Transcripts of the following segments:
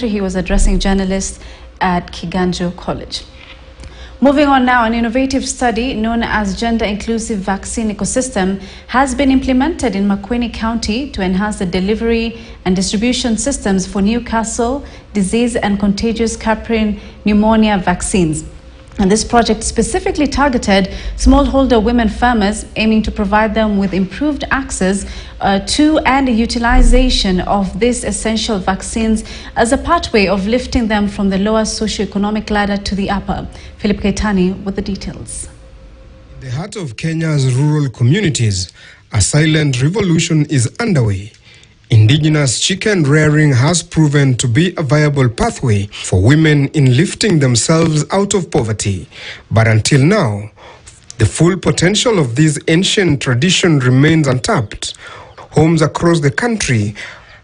He was addressing journalists at Kiganjo College. Moving on now, an innovative study known as Gender Inclusive Vaccine Ecosystem has been implemented in Makueni County to enhance the delivery and distribution systems for Newcastle disease and contagious caprine pneumonia vaccines. And this project specifically targeted smallholder women farmers, aiming to provide them with improved access to and utilization of these essential vaccines as a pathway of lifting them from the lower socioeconomic ladder to the upper. Philip Keitani with the details. In the heart of Kenya's rural communities, a silent revolution is underway. Indigenous chicken rearing has proven to be a viable pathway for women in lifting themselves out of poverty. But until now, the full potential of this ancient tradition remains untapped. Homes across the country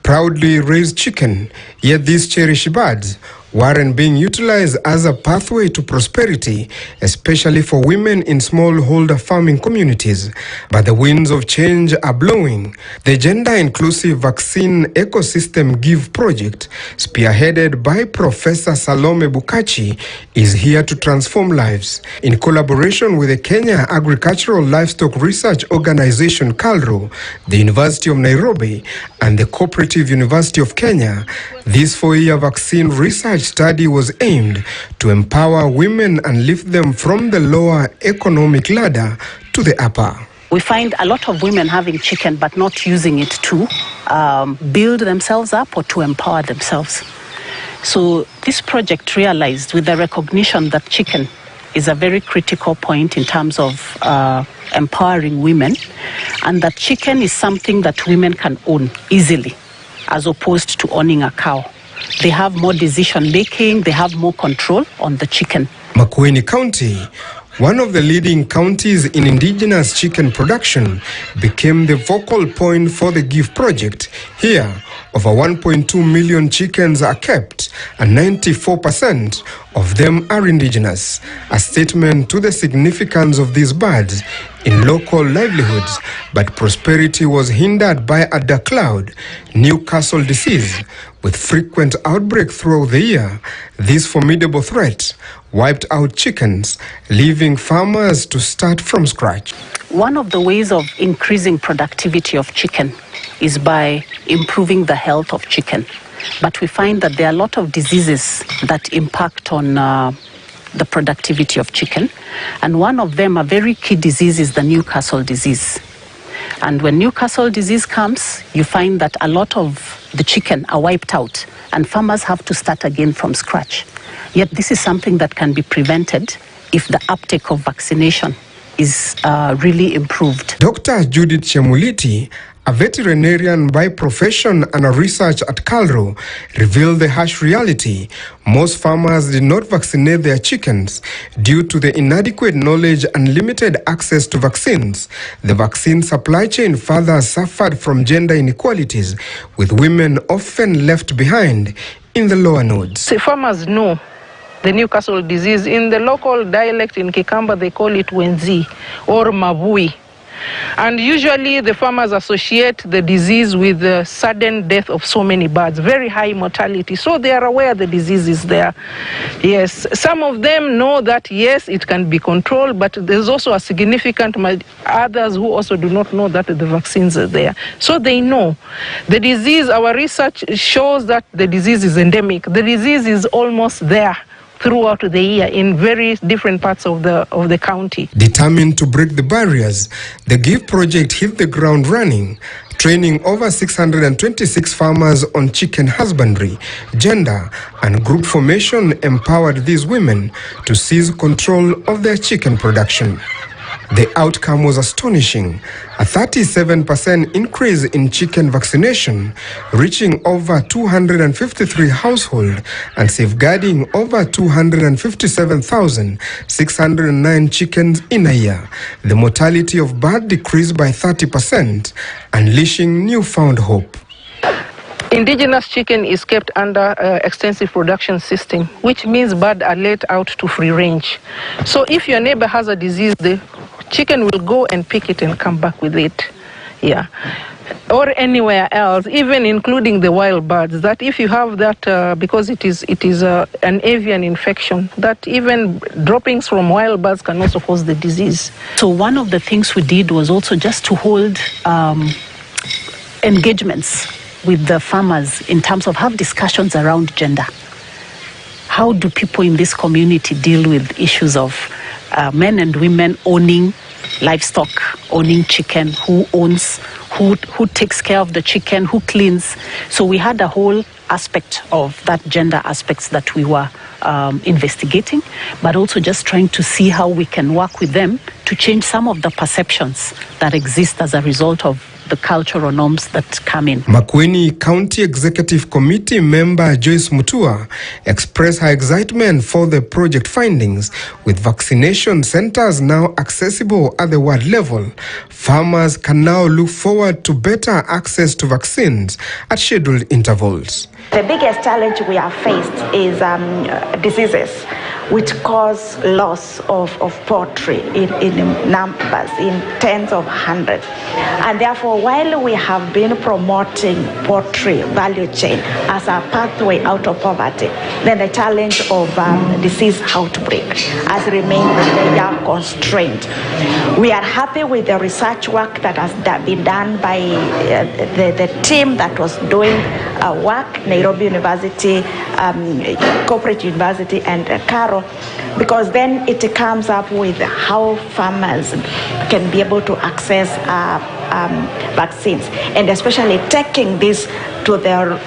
proudly raise chicken, yet these cherished birds weren't being utilized as a pathway to prosperity, especially for women in smallholder farming communities. But the winds of change are blowing. The Gender Inclusive Vaccine Ecosystem GIVE project, spearheaded by Professor Salome Bukachi, is here to transform lives. In collaboration with the Kenya Agricultural Livestock Research Organization KALRO, the University of Nairobi, and the Cooperative University of Kenya, this 4-year vaccine research study was aimed to empower women and lift them from the lower economic ladder to the upper. We find a lot of women having chicken but not using it to build themselves up or to empower themselves. So this project realized, with the recognition that chicken is a very critical point in terms of empowering women, and that chicken is something that women can own easily as opposed to owning a cow. They have more decision making, they have more control on the chicken. Makueni County, one of the leading counties in indigenous chicken production, became the focal point for the GIVE project. Here, over 1.2 million chickens are kept, and 94% of them are indigenous, a statement to the significance of these birds in local livelihoods. But prosperity was hindered by a dark cloud, Newcastle disease, with frequent outbreaks throughout the year. This formidable threat wiped out chickens, leaving farmers to start from scratch. One of the ways of increasing productivity of chicken is by improving the health of chicken. But we find that there are a lot of diseases that impact on the productivity of chicken. And one of them, a very key disease, is the Newcastle disease. And when Newcastle disease comes, you find that a lot of the chicken are wiped out and farmers have to start again from scratch. Yet this is something that can be prevented if the uptake of vaccination is really improved. Dr. Judith Chemuliti, a veterinarian by profession and a research at KALRO, revealed the harsh reality. Most farmers did not vaccinate their chickens due to the inadequate knowledge and limited access to vaccines. The vaccine supply chain further suffered from gender inequalities, with women often left behind in the lower nodes. So farmers know the Newcastle disease. In the local dialect in Kikamba, they call it Wenzi or Mabui. And usually the farmers associate the disease with the sudden death of so many birds, very high mortality. So they are aware the disease is there. Yes, some of them know that, yes, it can be controlled, but there's also a significant others who also do not know that the vaccines are there. So they know. The disease, our research shows that the disease is endemic. The disease is almost there throughout the year in very different parts of the county. Determined to break the barriers, the GIVE project hit the ground running, training over 626 farmers on chicken husbandry. Gender and group formation empowered these women to seize control of their chicken production. The outcome was astonishing, a 37% increase in chicken vaccination, reaching over 253 households and safeguarding over 257,609 chickens in a year. The mortality of birds decreased by 30%, unleashing newfound hope. Indigenous chicken is kept under extensive production system, which means birds are let out to free range. So if your neighbor has a disease, the chicken will go and pick it and come back with it. Yeah. or anywhere else, even including the wild birds, that if you have that, because it is an avian infection, that even droppings from wild birds can also cause the disease. So one of the things we did was also just to hold engagements with the farmers in terms of have discussions around gender. How do people in this community deal with issues of men and women owning livestock, owning chicken, who owns, who takes care of the chicken, who cleans. So we had a whole aspect of that gender aspects that we were investigating, but also just trying to see how we can work with them to change some of the perceptions that exist as a result of the cultural norms that come in. Makueni County Executive Committee member Joyce Mutua expressed her excitement for the project findings. With vaccination centers now accessible at the ward level, farmers can now look forward to better access to vaccines at scheduled intervals. The biggest challenge we have faced is diseases which cause loss of poultry in numbers, in tens of hundreds. And therefore, while we have been promoting poultry value chain as a pathway out of poverty, then the challenge of disease outbreak has remained a major constraint. We are happy with the research work that has been done by the team that was doing work, Nairobi University, Corporate University, and Caro, because then it comes up with how farmers can be able to access vaccines, and especially taking this to their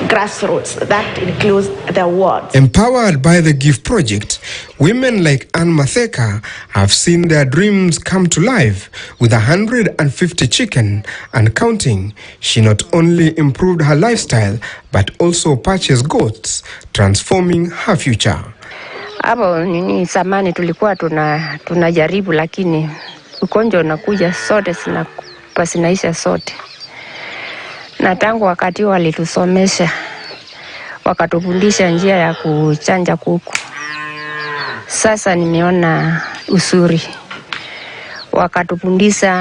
grassroots. That includes the wards. Empowered by the GIFT project, women like Anne Matheka have seen their dreams come to life. With 150 chicken and counting, she not only improved her lifestyle, but also purchased goats, transforming her future. Hapo zamani tulikuwa tunajaribu, lakini ugonjwa unakuja sote zinaisha sote. Na tangu wakati walitusomesha, wakatufundisha njia ya kuchanja kuku. Sasa nimeona uzuri. Wakatufundisha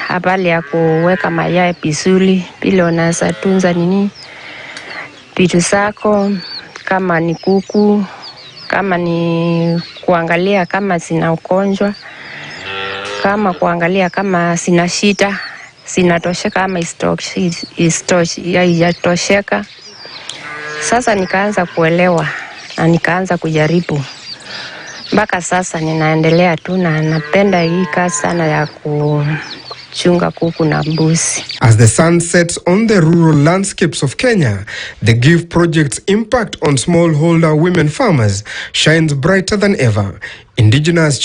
habari ya kuweka mayai vizuri, vile unaweza tunza vitu zako, kama ni kuku, kama ni kuangalia kama zina ugonjwa, kama kuangalia kama zina shida, zinatosheka ama haijatosheka. Sasa nikaanza kuelewa na nikaanza kujaribu. Mpaka sasa ninaendelea tu na napenda hii kazi sana ya kuchunga kuku na mbuzi. As the sun sets on the rural landscapes of Kenya, the GIFT project's impact on smallholder women farmers shines brighter than ever. Indigenous